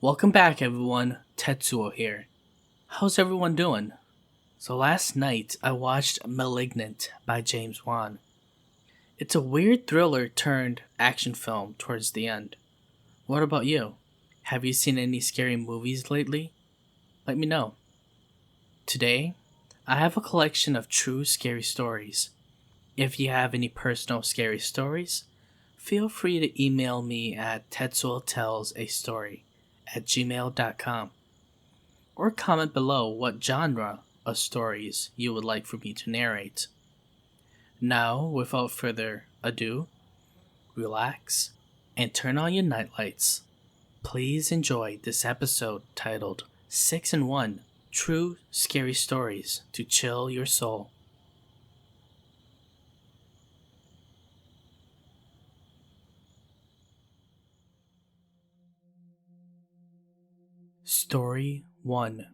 Welcome back, everyone. Tetsuo here. How's everyone doing? So last night I watched Malignant by James Wan. It's a weird thriller turned action film towards the end. What about you? Have you seen any scary movies lately? Let me know. Today, I have a collection of true scary stories. If you have any personal scary stories, feel free to email me at tetsuotellsastory@gmail.com or comment below what genre of stories you would like for me to narrate. Now, without further ado, relax and turn on your nightlights. Please enjoy this episode titled 6 in 1 True Scary Stories to Chill Your Soul. Story 1.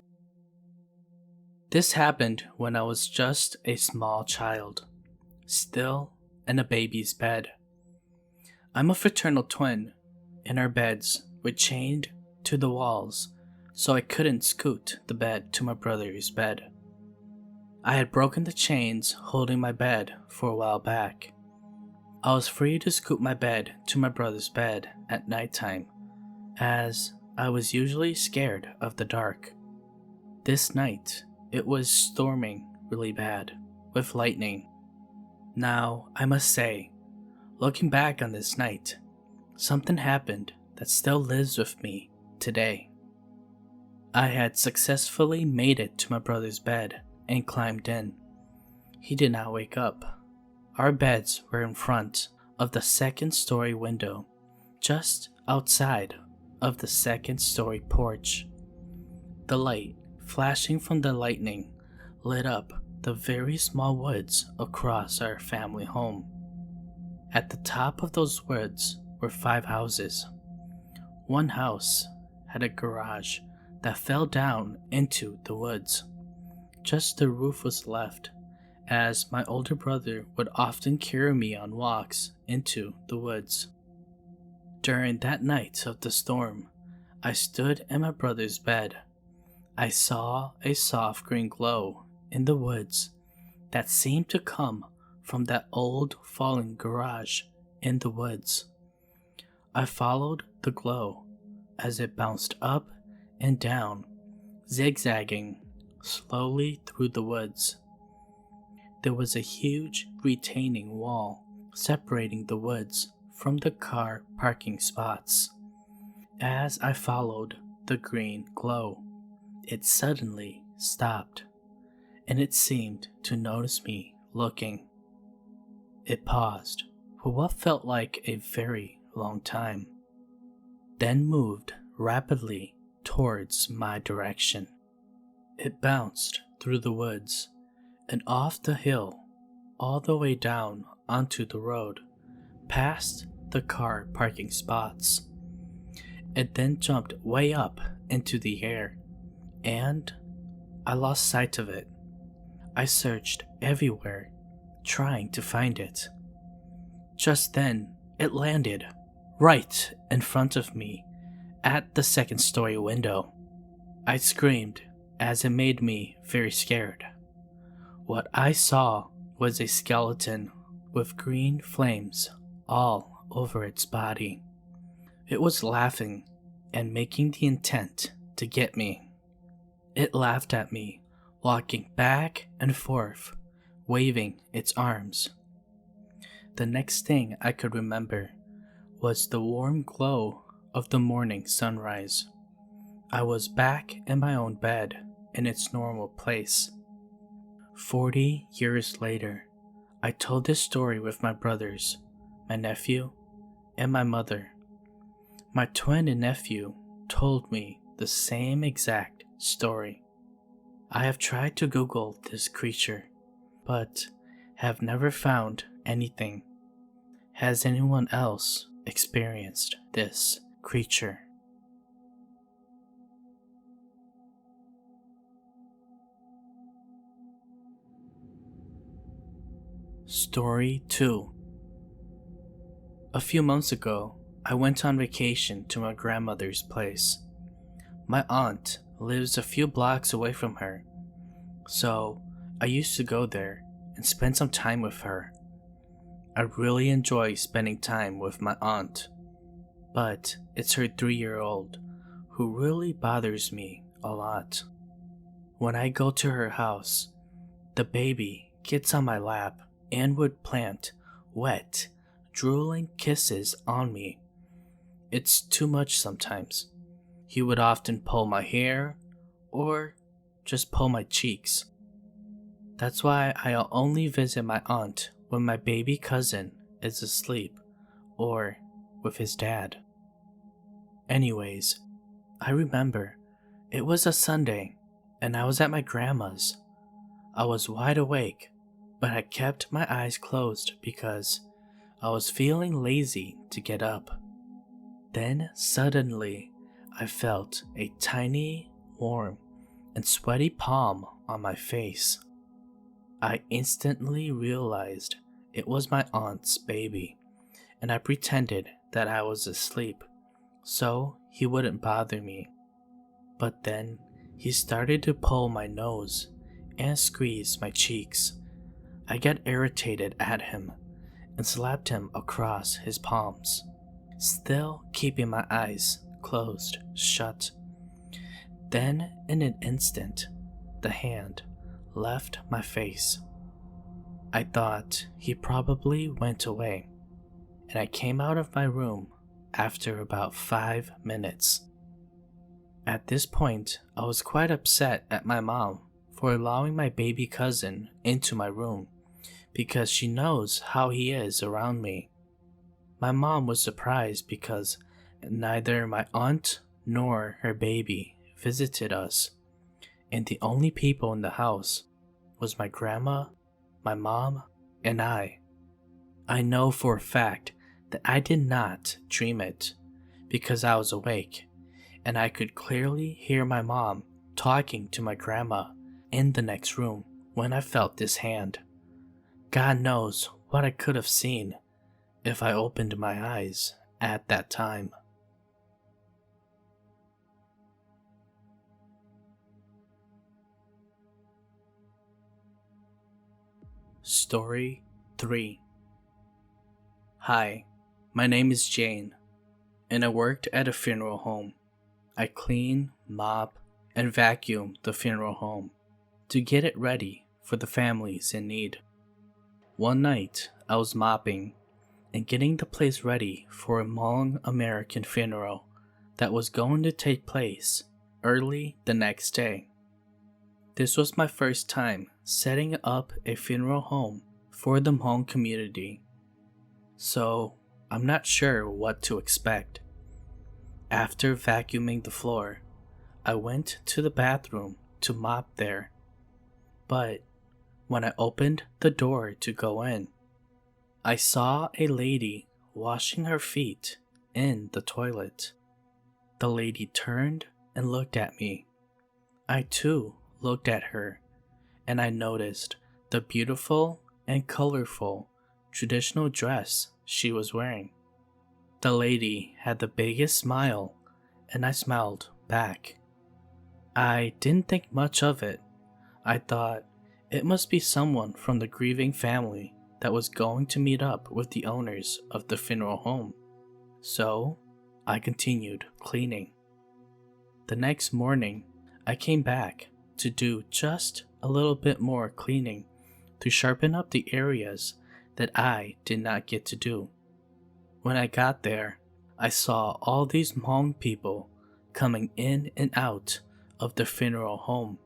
This happened when I was just a small child, still in a baby's bed. I'm a fraternal twin, and our beds were chained to the walls so I couldn't scoot the bed to my brother's bed. I had broken the chains holding my bed for a while back. I was free to scoot my bed to my brother's bed at nighttime, as I was usually scared of the dark. This night, it was storming really bad, with lightning. Now, I must say, looking back on this night, something happened that still lives with me today. I had successfully made it to my brother's bed and climbed in. He did not wake up. Our beds were in front of the second-story window, just outside of the second-story porch. The light flashing from the lightning lit up the very small woods across our family home. At the top of those woods were 5 houses. One house had a garage that fell down into the woods. Just the roof was left, as my older brother would often carry me on walks into the woods. During that night of the storm, I stood in my brother's bed. I saw a soft green glow in the woods that seemed to come from that old fallen garage in the woods. I followed the glow as it bounced up and down, zigzagging slowly through the woods. There was a huge retaining wall separating the woods from the car parking spots. As I followed the green glow, it suddenly stopped, and it seemed to notice me looking. It paused for what felt like a very long time, then moved rapidly towards my direction. It bounced through the woods and off the hill all the way down onto the road, past the car parking spots. It then jumped way up into the air, and I lost sight of it. I searched everywhere, trying to find it. Just then, it landed right in front of me at the second-story window. I screamed as it made me very scared. What I saw was a skeleton with green flames all over its body. It was laughing and making the intent to get me. It laughed at me, walking back and forth, waving its arms. The next thing I could remember was the warm glow of the morning sunrise. I was back in my own bed in its normal place. 40 years later, I told this story with my brothers, my nephew, and my mother. My twin and nephew told me the same exact story. I have tried to Google this creature, but have never found anything. Has anyone else experienced this creature? Story 2. A few months ago, I went on vacation to my grandmother's place. My aunt lives a few blocks away from her, so I used to go there and spend some time with her. I really enjoy spending time with my aunt, but it's her 3-year-old who really bothers me a lot. When I go to her house, the baby gets on my lap and would plant wet, drooling kisses on me. It's too much sometimes. He would often pull my hair or just pull my cheeks. That's why I'll only visit my aunt when my baby cousin is asleep or with his dad. Anyways, I remember it was a Sunday and I was at my grandma's. I was wide awake, but I kept my eyes closed because I was feeling lazy to get up. Then suddenly, I felt a tiny, warm, and sweaty palm on my face. I instantly realized it was my aunt's baby, and I pretended that I was asleep so he wouldn't bother me. But then he started to pull my nose and squeeze my cheeks. I got irritated at him and slapped him across his palms, still keeping my eyes closed shut. Then, in an instant, the hand left my face. I thought he probably went away, and I came out of my room after about 5 minutes. At this point, I was quite upset at my mom for allowing my baby cousin into my room because she knows how he is around me. My mom was surprised because neither my aunt nor her baby visited us, and the only people in the house was my grandma, my mom, and I. I know for a fact that I did not dream it because I was awake, and I could clearly hear my mom talking to my grandma in the next room when I felt this hand. God knows what I could have seen if I opened my eyes at that time. Story 3. Hi, my name is Jane, and I worked at a funeral home. I clean, mop, and vacuum the funeral home to get it ready for the families in need. One night, I was mopping and getting the place ready for a Hmong American funeral that was going to take place early the next day. This was my first time setting up a funeral home for the Hmong community, so I'm not sure what to expect. After vacuuming the floor, I went to the bathroom to mop there, but when I opened the door to go in, I saw a lady washing her feet in the toilet. The lady turned and looked at me. I too looked at her, and I noticed the beautiful and colorful traditional dress she was wearing. The lady had the biggest smile, and I smiled back. I didn't think much of it. I thought it must be someone from the grieving family that was going to meet up with the owners of the funeral home. So I continued cleaning. The next morning, I came back to do just a little bit more cleaning to sharpen up the areas that I did not get to do. When I got there, I saw all these Hmong people coming in and out of the funeral home.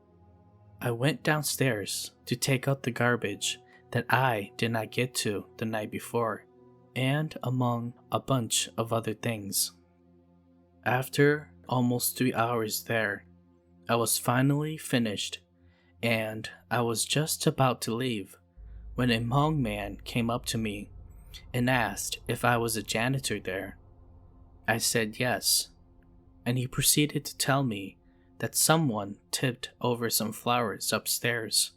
I went downstairs to take out the garbage that I did not get to the night before, and among a bunch of other things. After almost 3 hours there, I was finally finished, and I was just about to leave when a Hmong man came up to me and asked if I was a janitor there. I said yes, and he proceeded to tell me that someone tipped over some flowers upstairs.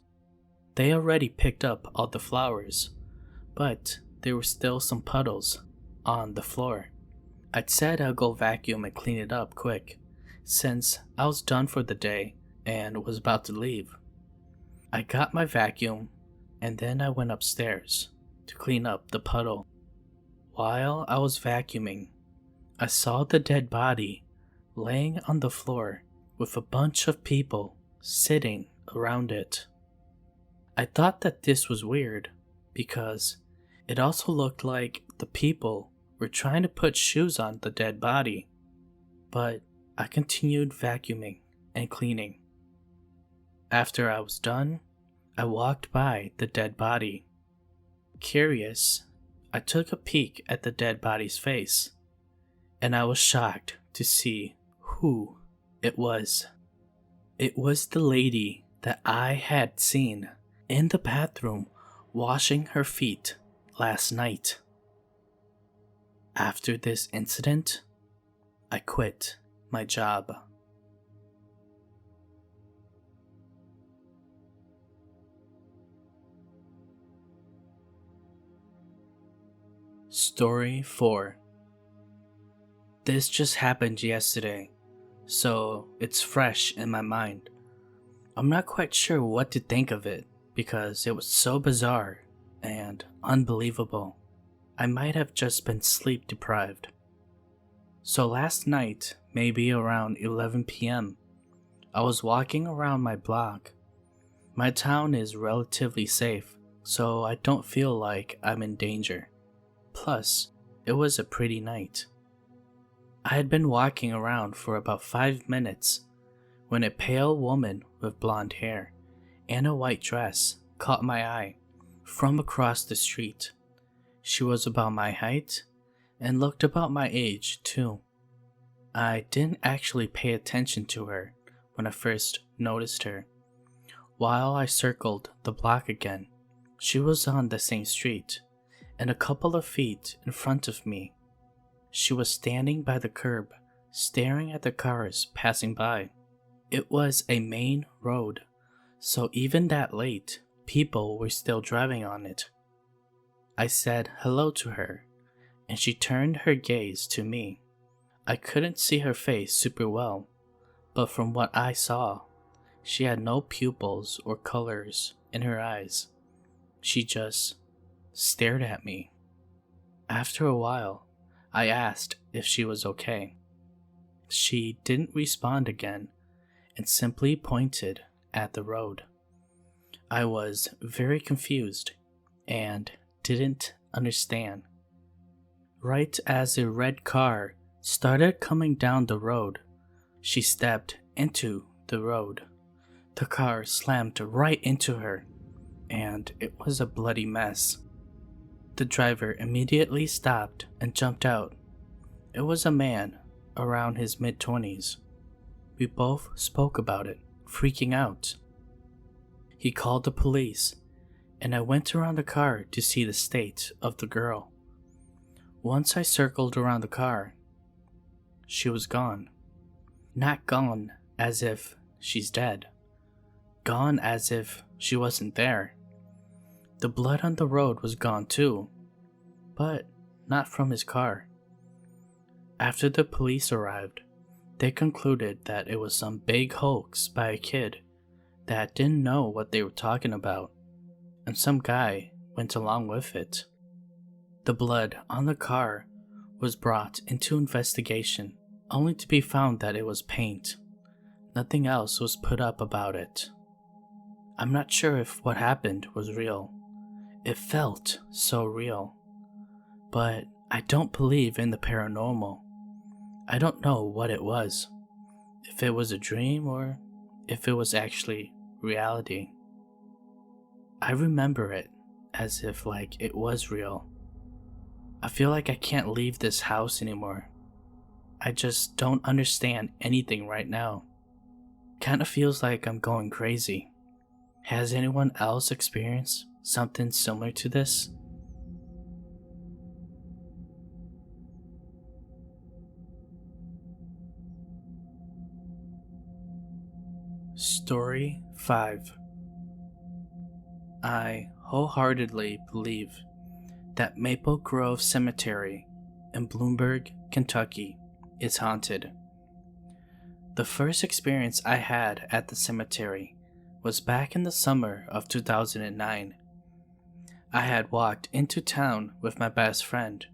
They already picked up all the flowers, but there were still some puddles on the floor. I'd said I'll go vacuum and clean it up quick, since I was done for the day and was about to leave. I got my vacuum and then I went upstairs to clean up the puddle. While I was vacuuming, I saw the dead body laying on the floor with a bunch of people sitting around it. I thought that this was weird because it also looked like the people were trying to put shoes on the dead body, but I continued vacuuming and cleaning. After I was done, I walked by the dead body. Curious, I took a peek at the dead body's face, and I was shocked to see who it was. It was the lady that I had seen in the bathroom washing her feet last night. After this incident, I quit my job. Story 4. This just happened yesterday, so it's fresh in my mind. I'm not quite sure what to think of it because it was so bizarre and unbelievable. I might have just been sleep deprived. So last night, maybe around 11 p.m., I was walking around my block. My town is relatively safe, so I don't feel like I'm in danger. Plus, it was a pretty night. I had been walking around for about 5 minutes when a pale woman with blonde hair and a white dress caught my eye from across the street. She was about my height and looked about my age too. I didn't actually pay attention to her when I first noticed her. While I circled the block again, she was on the same street and a couple of feet in front of me. She was standing by the curb, staring at the cars passing by. It was a main road, so even that late, people were still driving on it. I said hello to her, and she turned her gaze to me. I couldn't see her face super well, but from what I saw, she had no pupils or colors in her eyes. She just stared at me. After a while, I asked if she was okay. She didn't respond again and simply pointed at the road. I was very confused and didn't understand. Right as a red car started coming down the road, she stepped into the road. The car slammed right into her, and it was a bloody mess. The driver immediately stopped and jumped out. It was a man around his mid-20s. We both spoke about it, freaking out. He called the police, and I went around the car to see the state of the girl. Once I circled around the car, she was gone. Not gone as if she's dead. Gone as if she wasn't there. The blood on the road was gone too, but not from his car. After the police arrived, they concluded that it was some big hoax by a kid that didn't know what they were talking about, and some guy went along with it. The blood on the car was brought into investigation, only to be found that it was paint. Nothing else was put up about it. I'm not sure if what happened was real. It felt so real. But I don't believe in the paranormal. I don't know what it was. If it was a dream or if it was actually reality. I remember it as if like it was real. I feel like I can't leave this house anymore. I just don't understand anything right now. Kinda feels like I'm going crazy. Has anyone else experienced something similar to this? Story 5. I wholeheartedly believe that Maple Grove Cemetery in Bloomberg, Kentucky is haunted. The The first experience I had at the cemetery was back in the summer of 2009. I had walked into town with my best friend.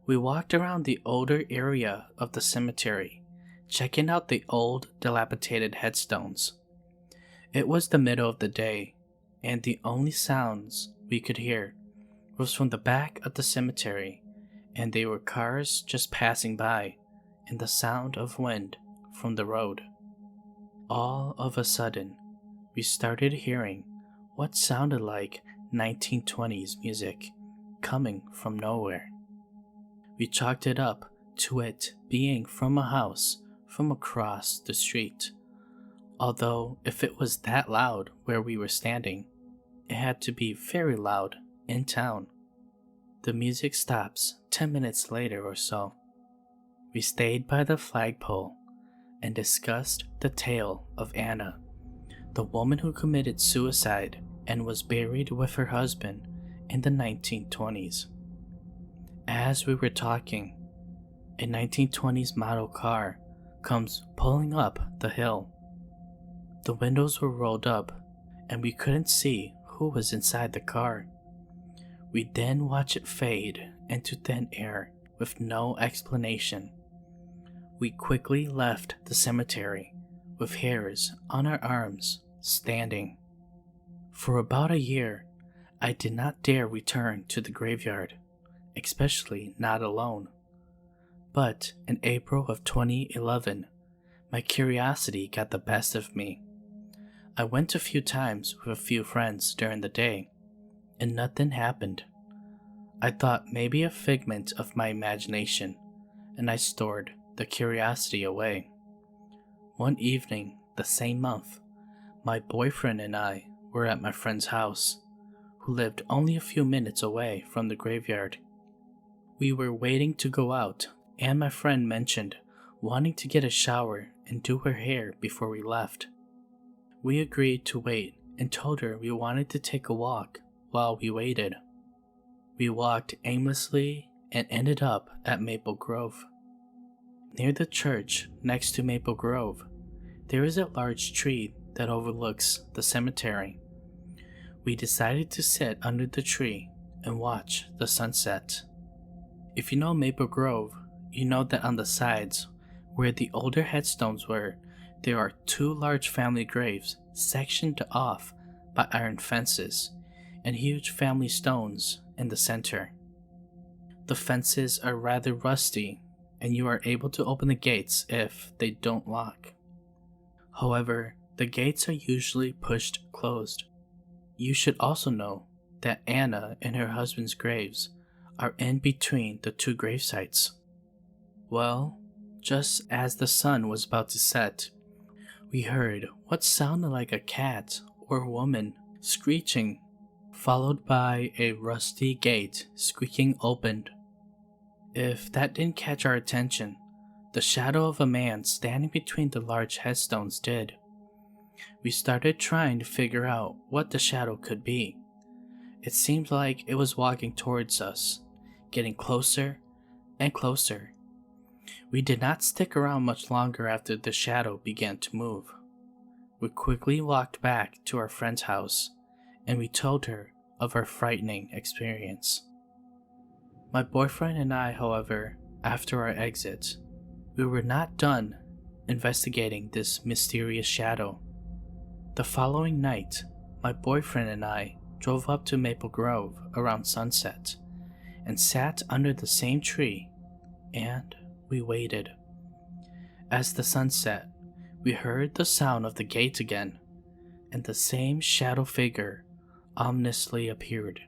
We walked around the older area of the cemetery, checking out the old, dilapidated headstones. It was the middle of the day, and the only sounds we could hear was from the back of the cemetery, and they were cars just passing by and the sound of wind from the road. All of a sudden, we started hearing what sounded like 1920s music coming from nowhere. We chalked it up to it being from a house from across the street. Although, if it was that loud where we were standing, it had to be very loud in town. The music stops 10 minutes later or so. We stayed by the flagpole and discussed the tale of Anna, the woman who committed suicide and was buried with her husband in the 1920s. As we were talking, a 1920s model car comes pulling up the hill. The windows were rolled up, and we couldn't see who was inside the car. We then watched it fade into thin air with no explanation. We quickly left the cemetery with hairs on our arms standing. For about a year, I did not dare return to the graveyard, especially not alone. But in April of 2011, my curiosity got the best of me. I went a few times with a few friends during the day, and nothing happened. I thought maybe a figment of my imagination, and I stored the curiosity away. One evening, the same month, my boyfriend and I were at my friend's house, who lived only a few minutes away from the graveyard. We were waiting to go out, and my friend mentioned wanting to get a shower and do her hair before we left. We agreed to wait and told her we wanted to take a walk while we waited. We walked aimlessly and ended up at Maple Grove. Near the church next to Maple Grove, there is a large tree that overlooks the cemetery. We decided to sit under the tree and watch the sunset. If you know Maple Grove, you know that on the sides, where the older headstones were, there are two large family graves sectioned off by iron fences and huge family stones in the center. The fences are rather rusty, and you are able to open the gates if they don't lock. However, the gates are usually pushed closed. You should also know that Anna and her husband's graves are in between the two grave sites. Well, just as the sun was about to set, we heard what sounded like a cat or woman screeching, followed by a rusty gate squeaking open. If that didn't catch our attention, the shadow of a man standing between the large headstones did. We started trying to figure out what the shadow could be. It seemed like it was walking towards us, getting closer and closer. We did not stick around much longer after the shadow began to move. We quickly walked back to our friend's house, and we told her of our frightening experience. My boyfriend and I, however, after our exit, we were not done investigating this mysterious shadow. The following night, my boyfriend and I drove up to Maple Grove around sunset and sat under the same tree, and we waited. As the sun set, we heard the sound of the gate again, and the same shadow figure ominously appeared.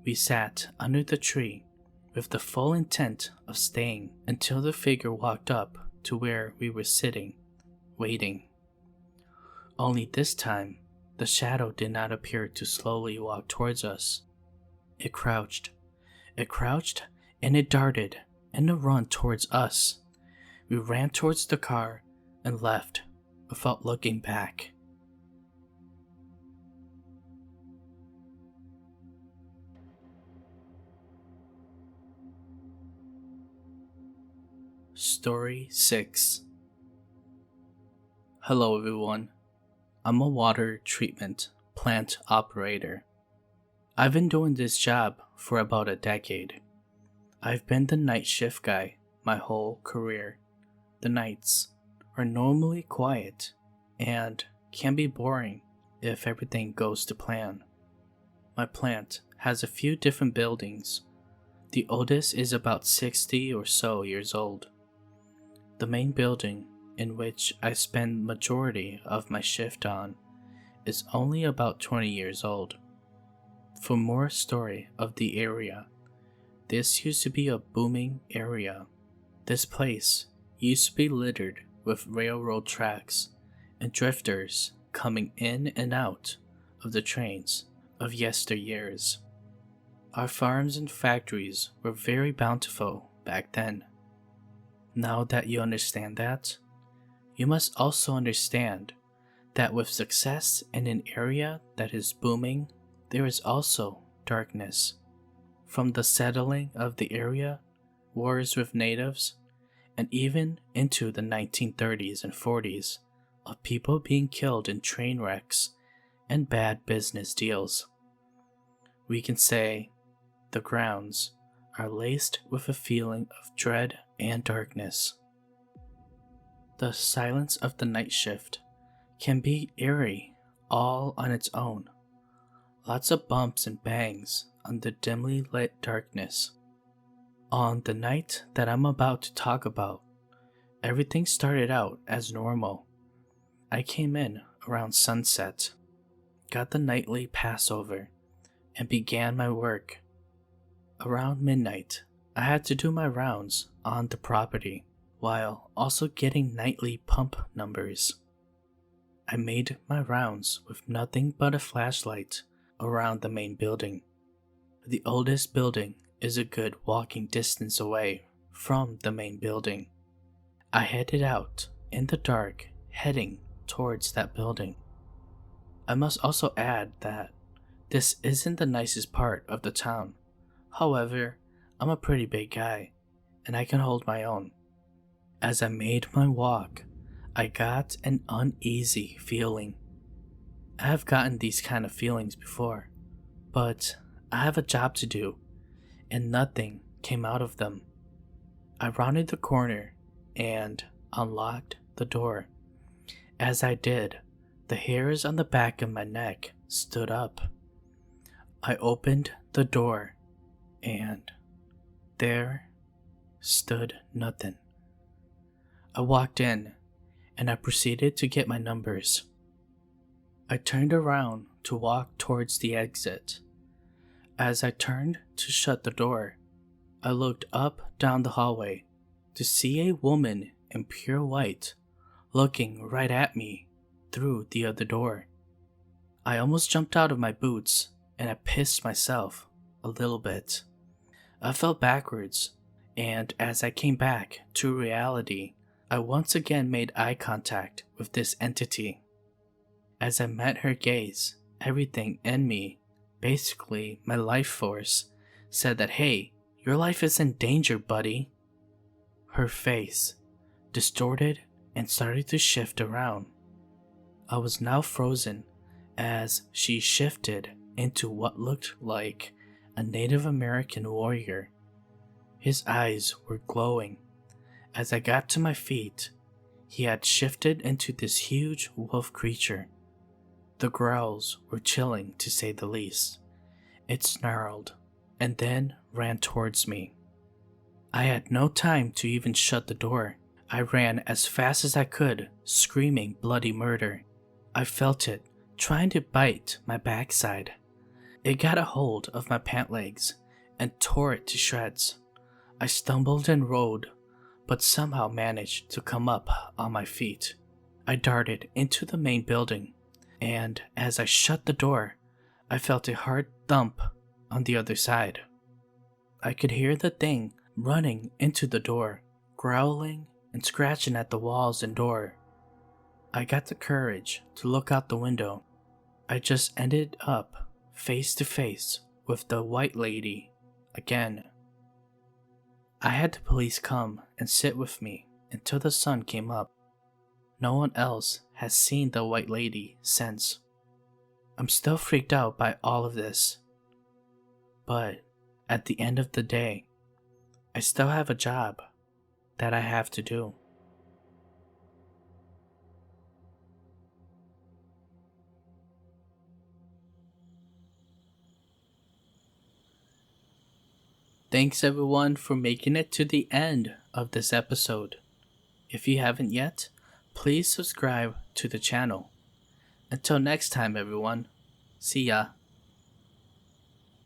We sat under the tree with the full intent of staying until the figure walked up to where we were sitting, waiting. Only this time, the shadow did not appear to slowly walk towards us. It crouched, and it darted in a run towards us. We ran towards the car and left without looking back. Story 6. Hello everyone. I'm a water treatment plant operator. I've been doing this job for about a decade. I've been the night shift guy my whole career. The nights are normally quiet and can be boring if everything goes to plan. My plant has a few different buildings. The oldest is about 60 or so years old. The main building, in which I spend majority of my shift on, is only about 20 years old. For more story of the area, this used to be a booming area. This place used to be littered with railroad tracks and drifters coming in and out of the trains of yesteryears. Our farms and factories were very bountiful back then. Now that you understand that, you must also understand that with success in an area that is booming, there is also darkness. From the settling of the area, wars with natives, and even into the 1930s and 40s of people being killed in train wrecks and bad business deals. We can say the grounds are laced with a feeling of dread and darkness. The silence of the night shift can be eerie all on its own. Lots of bumps and bangs on the dimly lit darkness. On the night that I'm about to talk about, everything started out as normal. I came in around sunset, got the nightly passover, and began my work. Around midnight, I had to do my rounds on the property, while also getting nightly pump numbers. I made my rounds with nothing but a flashlight around the main building. The oldest building is a good walking distance away from the main building. I headed out in the dark, heading towards that building. I must also add that this isn't the nicest part of the town. However, I'm a pretty big guy, and I can hold my own. As I made my walk, I got an uneasy feeling. I have gotten these kind of feelings before, but I have a job to do, and nothing came out of them. I rounded the corner and unlocked the door. As I did, the hairs on the back of my neck stood up. I opened the door, and there stood nothing. I walked in, and I proceeded to get my numbers. I turned around to walk towards the exit. As I turned to shut the door, I looked up down the hallway to see a woman in pure white looking right at me through the other door. I almost jumped out of my boots, and I pissed myself a little bit. I fell backwards, and as I came back to reality, I once again made eye contact with this entity. As I met her gaze, everything in me, basically my life force, said that, hey, your life is in danger, buddy. Her face distorted and started to shift around. I was now frozen as she shifted into what looked like a Native American warrior. His eyes were glowing. As I got to my feet, he had shifted into this huge wolf creature. The growls were chilling to say the least. It snarled and then ran towards me. I had no time to even shut the door. I ran as fast as I could, screaming bloody murder. I felt it trying to bite my backside. It got a hold of my pant legs and tore it to shreds. I stumbled and rolled, but somehow managed to come up on my feet. I darted into the main building, and as I shut the door, I felt a hard thump on the other side. I could hear the thing running into the door, growling and scratching at the walls and door. I got the courage to look out the window. I just ended up face to face with the white lady again. I had the police come and sit with me until the sun came up. No one else has seen the white lady since. I'm still freaked out by all of this, but at the end of the day, I still have a job that I have to do. Thanks everyone for making it to the end of this episode. If you haven't yet, please subscribe to the channel. Until next time everyone, see ya.